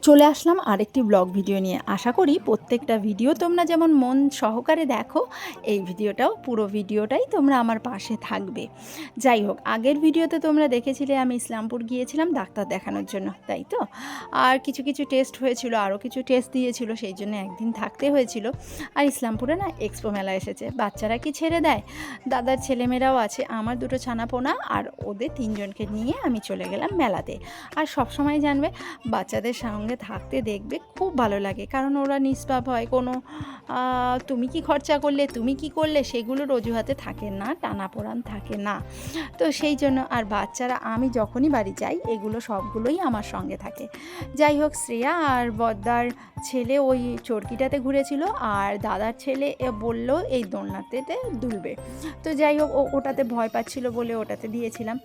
চলে আসলাম আরেকটি blog video নিয়ে। আশা করি প্রত্যেকটা ভিডিও তোমরা যেমন মন সহকারে দেখো, এই ভিডিওটাও পুরো ভিডিওটাই তোমরা আমার পাশে থাকবে। যাই হোক, আগের ভিডিওতে তোমরা দেখেছিলে আমি ইসলামপুর গিয়েছিলাম ডাক্তার দেখানোর জন্য, তাই তো? আর কিছু কিছু টেস্ট হয়েছিল, আরও কিছু টেস্ট দিয়েছিল, সেই জন্য একদিন থাকতে হয়েছিল। আর ইসলামপুরে না এক্সপো মেলা এসেছে, বাচ্চারা কি ছেড়ে দেয়, দাদার ছেলেমেয়েরাও আছে, আমার দুটো ছানাপোনা আর ওদের তিনজনকে নিয়ে আমি চলে গেলাম মেলাতে। আর সবসময় জানবে বাচ্চাদের সঙ্গে থাকতে দেখবে খুব ভালো লাগে, কারণ ওরা নিষ্পাপ হয়, কোনো তুমি কি খরচা করলে, তুমি কি করলে, সেগুলোর অজুহাতে থাকে না, টানাপোড়ান থাকে না। তো সেই জন্য আর বাচ্চারা আমি যখনই বাড়ি যাই এগুলো সবগুলোই আমার সঙ্গে থাকে। যাই হোক, শ্রেয়া আর বদ্দার ছেলে ওই চরকিটাতে ঘুরেছিল, আর দাদার ছেলে বলল এই দোলনাতেতে দুলবে। তো যাই হোক, ওটাতে ভয় পাচ্ছিল বলে ওটাতে দিয়েছিলাম।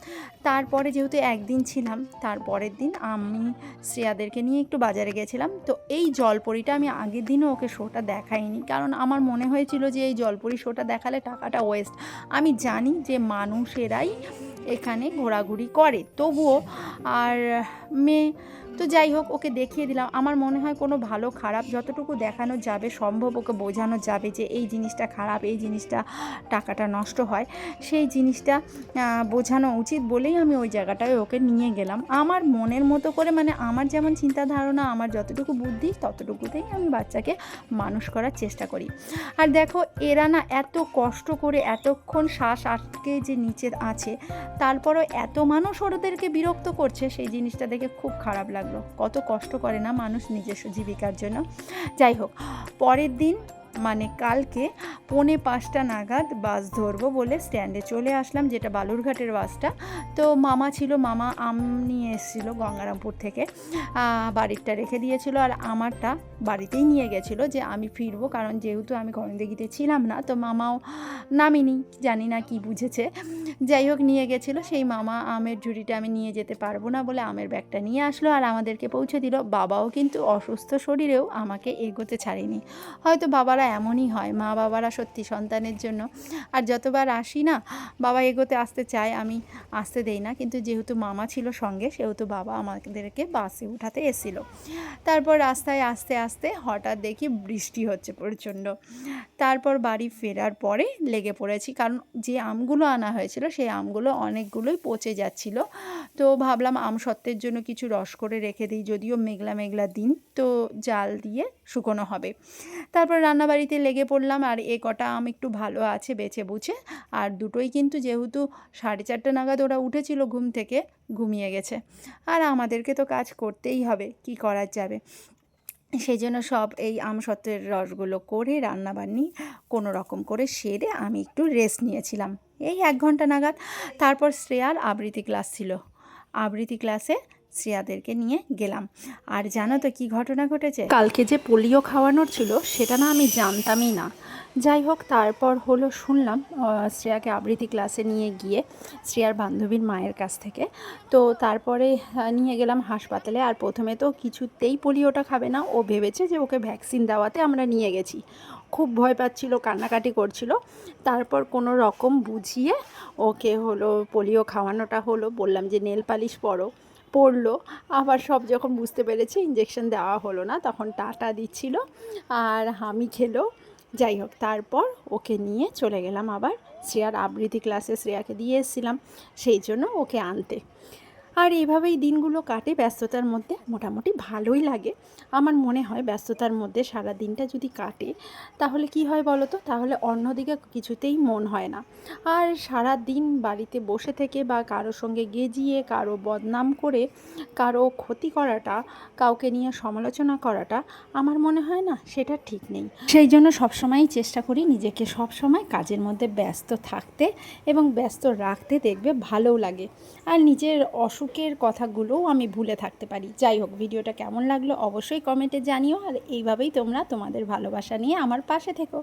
তারপরে যেহেতু একদিন ছিলাম, তারপরের দিন আমি শ্রেয়াদেরকে নিয়ে একটু বাজারে গেছিলাম। তো এই জলপরীটা আমি আগের দিনও ওকে শোটা দেখাইনি, কারণ আমার মনে হয়েছিল যে এই জলপরী শোটা দেখালে টাকাটা ওয়েস্ট। আমি জানি যে মানুষেরাই এখানে ঘোরাঘুরি করে, তবুও আর মেয়ে তো যাই হোক, ওকে দেখিয়ে দিলাম। আমার মনে হয় কোনো ভালো খারাপ যতটুকু দেখানো যাবে সম্ভব ওকে বোঝানো যাবে যে এই জিনিসটা খারাপ, এই জিনিসটা টাকাটা নষ্ট হয়, সেই জিনিসটা বোঝানো উচিত বলেই আমি ওই জায়গাটায় ওকে নিয়ে গেলাম। আমার মনের মতো করে, মানে আমার যেমন চিন্তা ধারণা, আমার যতটুকু বুদ্ধি ততটুকুতেই আমি বাচ্চাকে মানুষ করার চেষ্টা করি। আর দেখো, এরা না এত কষ্ট করে এতক্ষণ শ্বাস আটকে যে নিচে আছে, তারপরও এত মানুষ ওদেরকে বিরক্ত করছে, সেই জিনিসটা দেখে খুব খারাপ লাগলো। কত কষ্ট করে না মানুষ নিজস্ব জীবিকার জন্য। যাই হোক, পরের দিন মানে কালকে 4:45 নাগাদ বাস ধরবো বলে স্ট্যান্ডে চলে আসলাম, যেটা বালুরঘাটের বাসটা। তো মামা ছিল, মামা আম নিয়ে এসেছিলো গঙ্গারামপুর থেকে, বাড়িরটা রেখে দিয়েছিল, আর আমারটা বাড়িতেই নিয়ে গেছিলো যে আমি ফিরবো, কারণ যেহেতু আমি করণদিঘিতে ছিলাম না, তো মামাও নামিনি, জানি না কি বুঝেছে। যাই হোক, নিয়ে গেছিলো। সেই মামা আমের ঝুড়িটা আমি নিয়ে যেতে পারবো না বলে আমের ব্যাগটা নিয়ে আসলো আর আমাদেরকে পৌঁছে দিল। বাবাও কিন্তু অসুস্থ শরীরেও আমাকে এগোতে ছাড়েনি। হয়তো বাবারা এমনই হয়, মা বাবারা সত্যি সন্তানের জন্য। আর যতবার আসি না, বাবা এগোতে আসতে চায়, আমি আসতে দেই না, কিন্তু যেহেতু মামা ছিল সঙ্গে, সেহেতু বাবা আমাদেরকে বাসে উঠাতে এসেছিল। তারপর রাস্তায় আস্তে আস্তে হঠাৎ দেখি বৃষ্টি হচ্ছে প্রচণ্ড। তারপর বাড়ি ফেরার পরে লেগে পড়েছি, কারণ যে আমগুলো আনা হয়েছিল সেই আমগুলো অনেকগুলোই পচে যাচ্ছিল। তো ভাবলাম আমসত্ত্বের জন্য কিছু রস করে রেখে দিই, যদিও মেঘলা মেঘলা দিন, তো জাল দিয়ে শুকনো হবে। তারপর রান্নাবাড়িতে লেগে পড়লাম, আর এ কটা আম একটু ভালো আছে বেছে বুঝে, আর দুটোই কিন্তু যেহেতু 4:30 নাগাদ ওরা উঠেছিল ঘুম থেকে, ঘুমিয়ে গেছে। আর আমাদেরকে তো কাজ করতেই হবে, কি করা যাবে। সেই জন্য সব এই আমসত্ত্বের রসগুলো করে রান্নাবান্নি কোনো রকম করে সেরে আমি একটু রেস্ট নিয়েছিলাম এই 1 ঘন্টা নাগাদ। তারপর শ্রেয়ার আবৃত্তি ক্লাস ছিল, আবৃত্তি ক্লাসে শ্রেয়াদেরকে নিয়ে গেলাম। আর জানো তো কী ঘটনা ঘটেছে, কালকে যে পোলিও খাওয়ানোর ছিল সেটা না আমি জানতামই না। যাই হোক, তারপর হলো শুনলাম শ্রেয়াকে আবৃত্তি ক্লাসে নিয়ে গিয়ে শ্রেয়ার বান্ধবীর মায়ের কাছ থেকে। তো তারপরে নিয়ে গেলাম হাসপাতালে। আর প্রথমে তো কিছুতেই পোলিওটা খাবে না, ও ভেবেছে যে ওকে ভ্যাকসিন দেওয়াতে আমরা নিয়ে গেছি। খুব ভয় পাচ্ছিল, কান্নাকাটি করছিল। তারপর কোনো রকম বুঝিয়ে ওকে হলো পোলিও খাওয়ানোটা হলো, বললাম যে নেল পালিশ পড়লো। আবার সব যখন বুঝতে পেরেছে ইঞ্জেকশন দেওয়া হলো না, তখন টাটা দিচ্ছিল আর হামি খেলো। যাই হোক, তারপর ওকে নিয়ে চলে গেলাম আবার শ্রেয়ার আবৃত্তি ক্লাসে, শ্রেয়াকে দিয়ে এসেছিলাম সেই জন্য ওকে আনতে। আর এইভাবেই দিনগুলো কাটে ব্যস্ততার মধ্যে, মোটামুটি ভালোই লাগে। আমার মনে হয় ব্যস্ততার মধ্যে সারা দিনটা যদি কাটে তাহলে কি হয় বলো তো, তাহলে অন্যদিকে কিছুতেই মন হয় না। আর সারা দিন বাড়িতে বসে থেকে বা কারোর সঙ্গে গেজিয়ে, কারো বদনাম করে, কারো ক্ষতি করাটা, কাউকে নিয়ে সমালোচনা করাটা, আমার মনে হয় না সেটা ঠিক নেই। সেই জন্য সবসময়ই চেষ্টা করি নিজেকে সবসময় কাজের মধ্যে ব্যস্ত থাকতে এবং ব্যস্ত রাখতে, দেখবে ভালোও লাগে। আর নিজের অসুখের কথাগুলোও আমি ভুলে থাকতে পারি। যাই হোক, ভিডিওটা কেমন লাগলো অবশ্যই কমেন্টে জানিও, আর এইভাবেই তোমরা তোমাদের ভালোবাসা নিয়ে আমার পাশে থেকো।